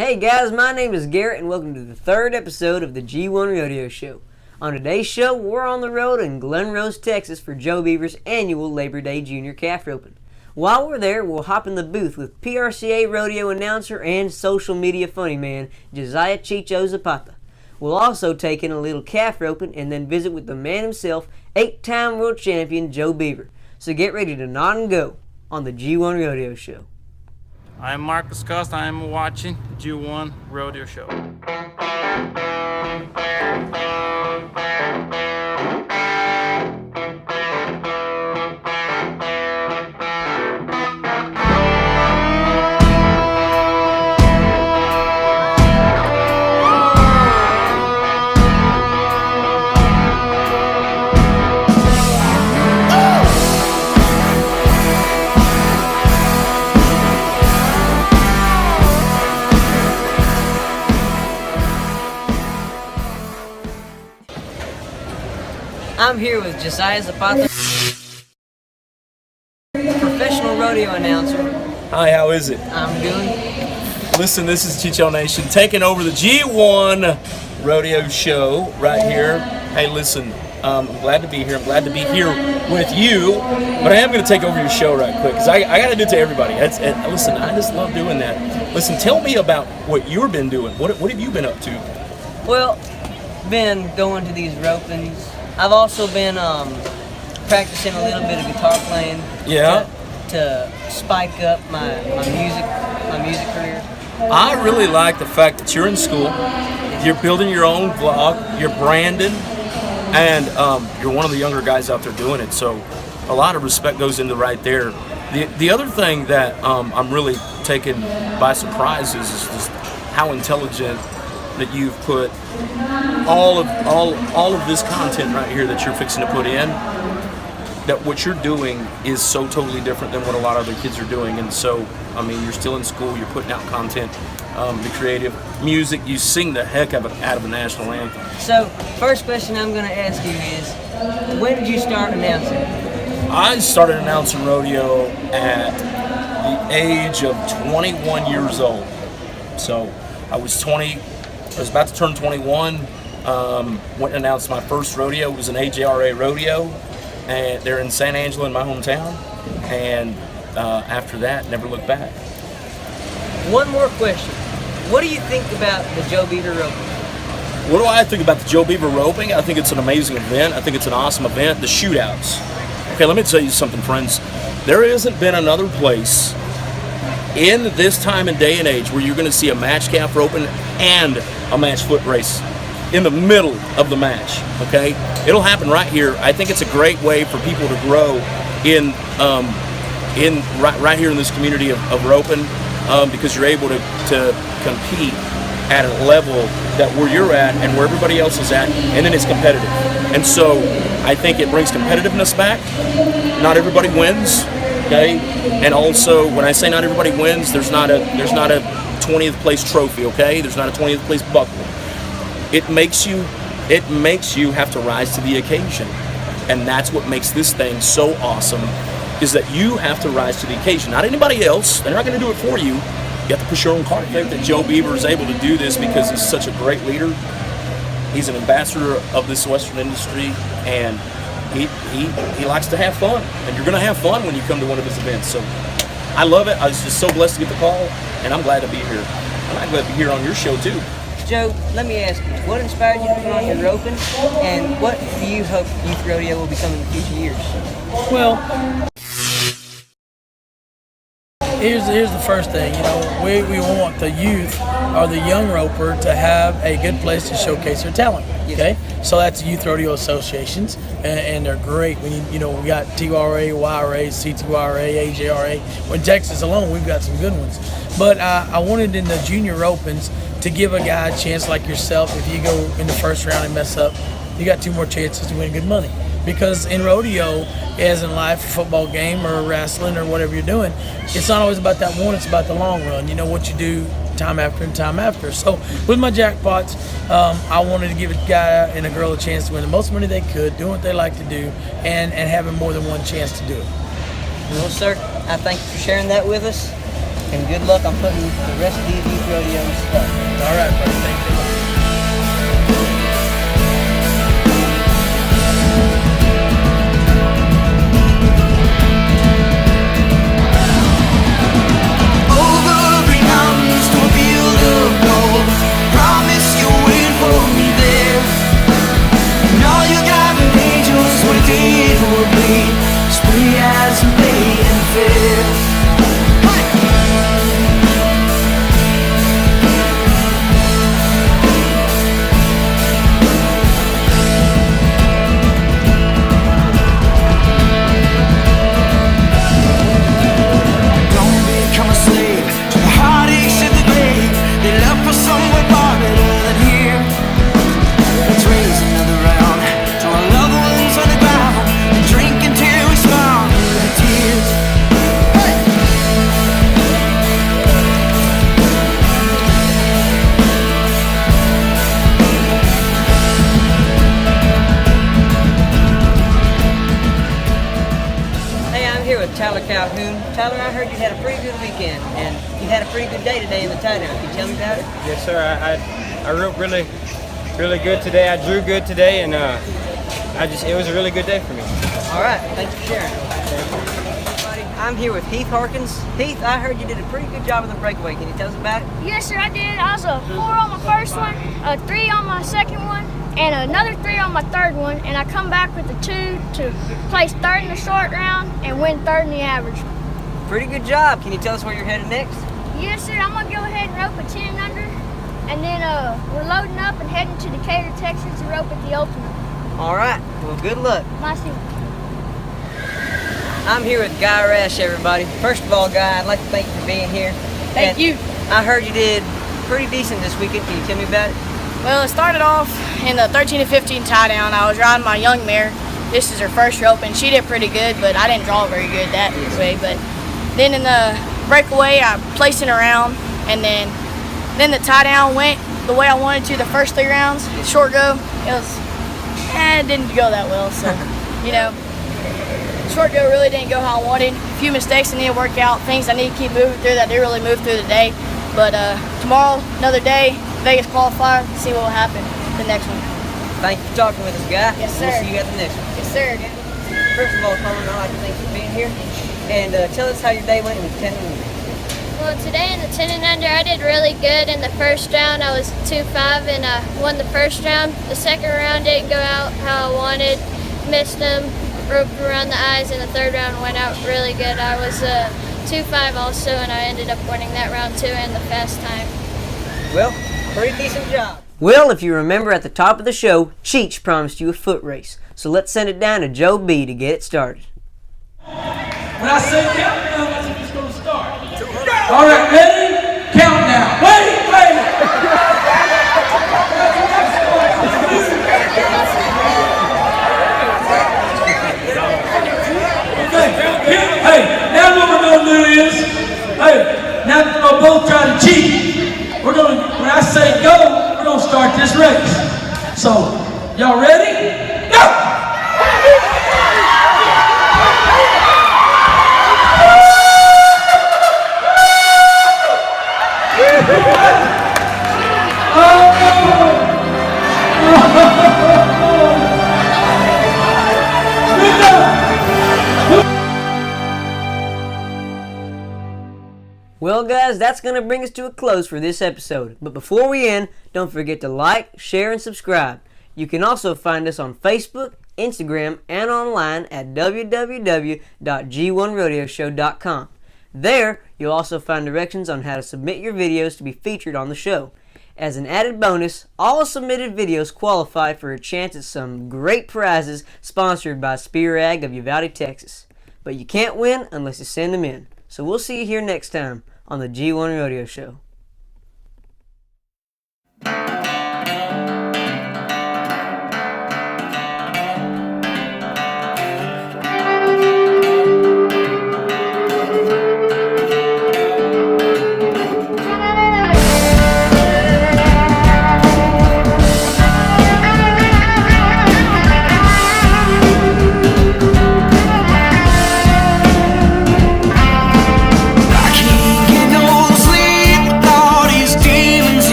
Hey guys, my name is Garrett and welcome to the third episode of the G1 Rodeo Show. On today's show, we're on the road in Glen Rose, Texas for Joe Beaver's annual Labor Day Junior Calf Roping. While we're there, we'll hop in the booth with PRCA rodeo announcer and social media funny man, Josiah Chicho Zapata. We'll also take in a little calf roping and then visit with the man himself, 8-time world champion Joe Beaver. So get ready to nod and go on the G1 Rodeo Show. I'm Marcus Costa. I'm watching G1 Rodeo Show. I'm here with Josiah Zapata, professional rodeo announcer. Hi, how is it? I'm good. Listen, this is Chicho Nation taking over the G1 Rodeo Show right here. Hey, listen, I'm glad to be here. I'm glad to be here with you, but I am going to take over your show right quick because I got to do it to everybody. Listen, I just love doing that. Listen, tell me about what you've been doing. What have you been up to? Well, been going to these ropings. I've also been practicing a little bit of guitar playing. Yeah. To spike up my music career. I really like the fact that you're in school, you're building your own vlog, you're branded, and you're one of the younger guys out there doing it. So a lot of respect goes into right there. The other thing that I'm really taken by surprise is just how intelligent that you've put all of this content right here that you're fixing to put in. That what you're doing is so totally different than what a lot of other kids are doing. And so, I mean, you're still in school, you're putting out content, the creative music, you sing the heck out of a national anthem. So, first question I'm going to ask you is, when did you start announcing? I started announcing rodeo at the age of 21 years old. So, I was about to turn 21, went and announced my first rodeo. It was an AJRA rodeo. And they're in San Angelo in my hometown, and after that, never looked back. One more question. What do you think about the Joe Beaver roping? What do I think about the Joe Beaver roping? I think it's an amazing event. I think it's an awesome event. The shootouts. Okay, let me tell you something, friends. There hasn't been another place in this time and day and age where you're going to see a match calf roping and a match foot race in the middle of the match, okay? It'll happen right here. I think it's a great way for people to grow in right here in this community of roping because you're able to compete at a level that where you're at and where everybody else is at, and then it's competitive. And so I think it brings competitiveness back. Not everybody wins, okay? And also, when I say not everybody wins, there's not a 20th place trophy, okay? There's not a 20th place buckle. It makes you have to rise to the occasion. And that's what makes this thing so awesome, is that you have to rise to the occasion. Not anybody else. They're not going to do it for you. You have to push your own cart. I think that Joe Beaver is able to do this because he's such a great leader. He's an ambassador of this Western industry, and he likes to have fun. And you're going to have fun when you come to one of his events. So I love it. I was just so blessed to get the call, and I'm glad to be here. And I'm glad to be here on your show, too. Joe, let me ask you, what inspired you to put on your roping, and what do you hope youth rodeo will become in the future years? Well, here's the first thing. You know, we want the youth or the young roper to have a good place to showcase their talent. Okay, so that's Youth Rodeo Associations, and they're great. We got TRA, YRA, CTYRA, AJRA. In Texas alone, we've got some good ones. But I wanted in the junior ropings to give a guy a chance like yourself. If you go in the first round and mess up, you got 2 more chances to win good money. Because in rodeo, as in life, a football game or wrestling or whatever you're doing, it's not always about that one, it's about the long run. You know what you do time after and time after. So with my jackpots, I wanted to give a guy and a girl a chance to win the most money they could, doing what they like to do, and having more than one chance to do it. Well, sir, I thank you for sharing that with us. and good luck on putting the rest of these youth rodeos up. All right, buddy. Thank you. Tyler Calhoun. Tyler, I heard you had a pretty good weekend, and you had a pretty good day today in the tie down. Can you tell me about it? Yes, sir. I roped really good today. I drew good today, and it was a really good day for me. All right, thanks for sharing. I'm here with Heath Harkins. Heath, I heard you did a pretty good job in the breakaway. Can you tell us about it? Yes, sir, I did. I was a 4 on my first one, a 3 on my second one, and another 3 on my third one, and I come back with a 2 to place third in the short round and win third in the average. Pretty good job. Can you tell us where you're headed next? Yes, sir. I'm gonna go ahead and rope a 10 and under, and then we're loading up and heading to Decatur, Texas to rope at the Ultimate. All right. Well, good luck. My student. I'm here with Guy Rash, everybody. First of all, Guy, I'd like to thank you for being here. Thank you. I heard you did pretty decent this weekend. Can you tell me about it? Well, it started off in the 13 to 15 tie down. I was riding my young mare. This is her first rope, and she did pretty good, but I didn't draw very good that way. But then in the breakaway, I placed it around, and then the tie down went the way I wanted to the first 3 rounds. Short go, it didn't go that well. So, short go really didn't go how I wanted. A few mistakes I need to work out, things I need to keep moving through that didn't really move through today. But tomorrow, another day, Vegas qualifier, see what will happen the next one. Thank you for talking with us, Guy. Yes, sir. We'll see you at the next one. Yes, sir. First of all, Colin, I'd like to thank you for being here. And tell us how your day went in the 10 and under. Well, today in the 10 and under, I did really good. In the first round, I was 2-5 and I won the first round. The second round didn't go out how I wanted, missed them, roped around the eyes, and the third round went out really good. I was 2-5 also, and I ended up winning that round too and the fast time. Well, pretty decent job. Well, if you remember at the top of the show, Cheech promised you a foot race. So let's send it down to Joe B to get it started. When I say countdown, it's going to start. All right, ready? Countdown. Wait. Hey, now what we're going to do is, now we're going to both try to cheat. When I say go, we're going to start this race. So, y'all ready? Go! Well, guys, that's going to bring us to a close for this episode. But before we end, don't forget to like, share, and subscribe. You can also find us on Facebook, Instagram, and online at www.g1rodeoshow.com. There, you'll also find directions on how to submit your videos to be featured on the show. As an added bonus, all submitted videos qualify for a chance at some great prizes sponsored by Spear Ag of Uvalde, Texas. But you can't win unless you send them in. So we'll see you here next time on the G1 Rodeo Show.